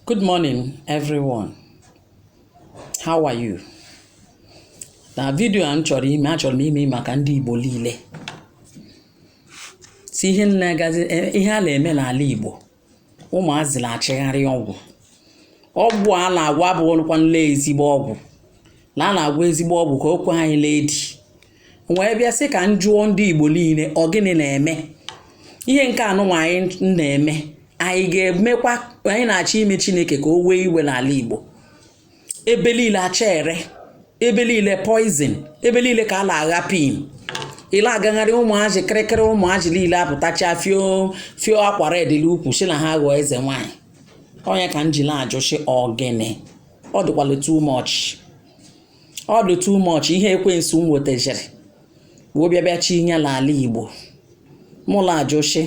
Good morning, everyone. How are you? Na video a m chọrọ ime maka ndị Igbo niile. Si ihe a na-eme n'ala Igbo. Ụmụazị na-achịgharị ọgwụ. Ọgwụ a na-agwa bụ nle ezigbo ọgwụ. Na na-agwa ezigbo ọgwụ ka okwu anyị ledi. Wee bịa sị ka njụọ ndị Igbo niile ọ gịnị na-eme? Ihe nke anụnwa anyị na-eme. Anyị ga-emekwa anyị na-achọ ime Chineke ka o wee iwe n'ala Igbo. Ebe niile achere, ebe niile poison, ebe niile ka a na-agha pin. Ile agagharị ụmụazị kịrịkịrị ụmụazị niile apụtacha fio akwara edili ukwu si na ha ghọọ eze nwanyị. Onye ka njila ajụshi ogene. Ọ dịkwala too much. Ọ dị too much ihe ekwensu nwetejere. Wo bịa chi nye n'ala Igbo. Mụla ajụshi.